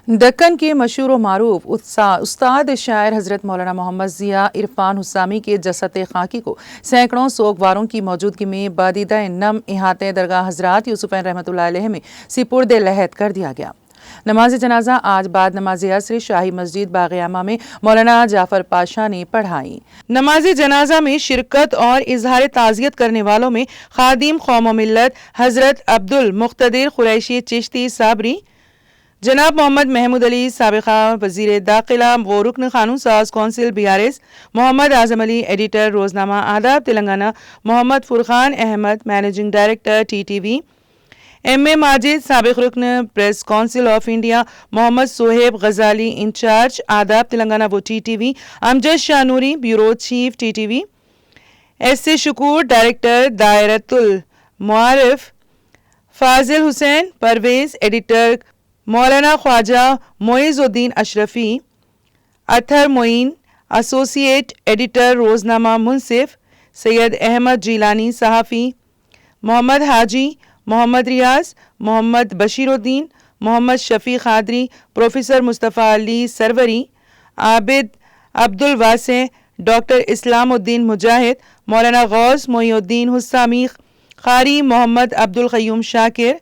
دکن کے مشہور و معروف استاد شاعر حضرت مولانا محمد ضیاء عرفان حسامی کے جسد خاکی کو سینکڑوں سوگواروں کی موجودگی میں بادیدہ نم احاطہ درگاہ حضرات یوسفین رحمۃ اللہ علیہ میں سپرد لحد کر دیا گیا۔ نماز جنازہ آج بعد نماز عصر شاہی مسجد باغ عامہ میں مولانا جعفر پاشا نے پڑھائی۔ نماز جنازہ میں شرکت اور اظہار تعزیت کرنے والوں میں خادم قوم و ملت حضرت عبدالمقتدر قریشی چشتی صابری، جناب محمد محمود علی سابقہ وزیر داخلہ و رکن قانون ساز کونسل BRS، محمد اعظم علی ایڈیٹر روزنامہ Adab Telangana, Mohammed Furqan Ahmed managing director TTV، M.A. Majid سابق رکن press council of India, Mohammed Suhaib Ghazali incharge Adab Telangana و TTV، Amjad Shah Noori bureau chief TTV، S.A. Shakoor director Dairatul Maarif, Fazil حسین پرویز ایڈیٹر، مولانا خواجہ معیز الدین اشرفی، اطہر معین ایسوسیٹ ایڈیٹر روزنامہ منصف، سید احمد جیلانی صحافی، محمد حاجی، محمد ریاض، محمد بشیر الدین، محمد شفیع قادری، پروفیسر مصطفیٰ علی سروری، عابد عبدالواسع، ڈاکٹر اسلام الدین مجاہد، مولانا غوث محی الدین حسامی، قاری محمد عبدالقیوم شاکر،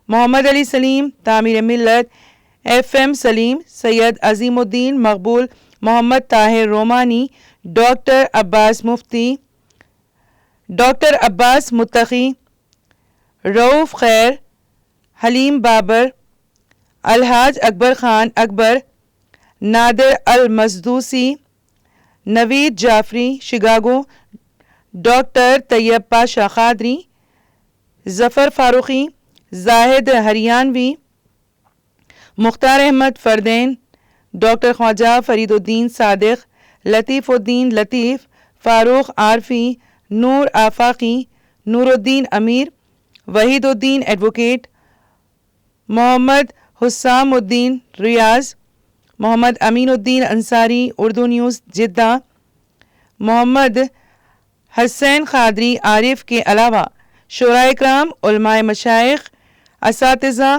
محمد علی سلیم تعمیر ملت، FM سلیم، سید عظیم الدین مقبول، محمد طاہر رومانی، ڈاکٹر عباس مفتی، ڈاکٹر عباس متقی، رؤف خیر، حلیم بابر، الحاج اکبر خان اکبر، نادر المسدوسی، نوید جعفری شگاگو، ڈاکٹر طیب پاشا قادری، ظفر فاروقی، زاہد ہریانوی، مختار احمد فردین، ڈاکٹر خواجہ فرید الدین صادق، لطیف الدین لطیف، فاروق عارفی، نور آفاقی، نور الدین امیر، وحید الدین ایڈوکیٹ، محمد حسام الدین ریاض، محمد امین الدین انصاری اردو نیوز جدہ، محمد حسین قادری عارف کے علاوہ شورائے کرام، علماء مشائخ، اساتذہ،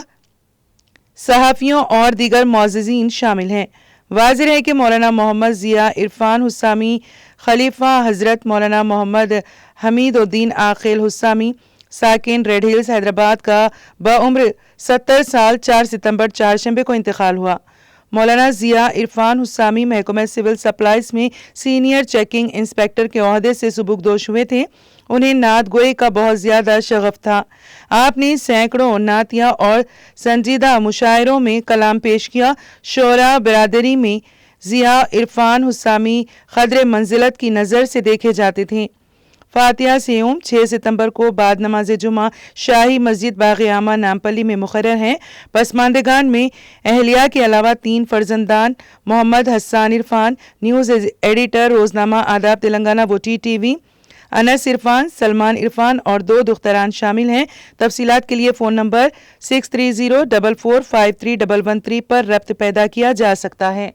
صحافیوں اور دیگر معززین شامل ہیں۔ واضح ہے کہ مولانا محمد ضیاء عرفان حسامی خلیفہ حضرت مولانا محمد حمید الدین عاقل حسامی ساکن ریڈ ہلز حیدرآباد کا بعمر 70 سال 4 ستمبر چہارشنبے کو انتقال ہوا۔ مولانا ضیاء عرفان حسامی محکمہ سول سپلائز میں سینئر چیکنگ انسپیکٹر کے عہدے سے سبکدوش ہوئے تھے۔ انہیں نعت گوئی کا بہت زیادہ شغف تھا۔ آپ نے سینکڑوں نعتیہ اور سنجیدہ مشاعروں میں کلام پیش کیا۔ شعراء برادری میں ضیاء عرفان حسامی قدر منزلت کی نظر سے دیکھے جاتے تھے۔ فاتحہ سے یوم 6 ستمبر کو بعد نماز جمعہ شاہی مسجد باغ عامہ نامپلی میں مقرر ہیں۔ پسماندگان میں اہلیہ کے علاوہ 3 فرزندان محمد حسان عرفان نیوز ایڈیٹر روزنامہ آداب تلنگانہ و TTV، انس عرفان، سلمان عرفان اور 2 دختران شامل ہیں۔ تفصیلات کے لیے فون نمبر 6304453113 پر ربط پیدا کیا جا سکتا ہے۔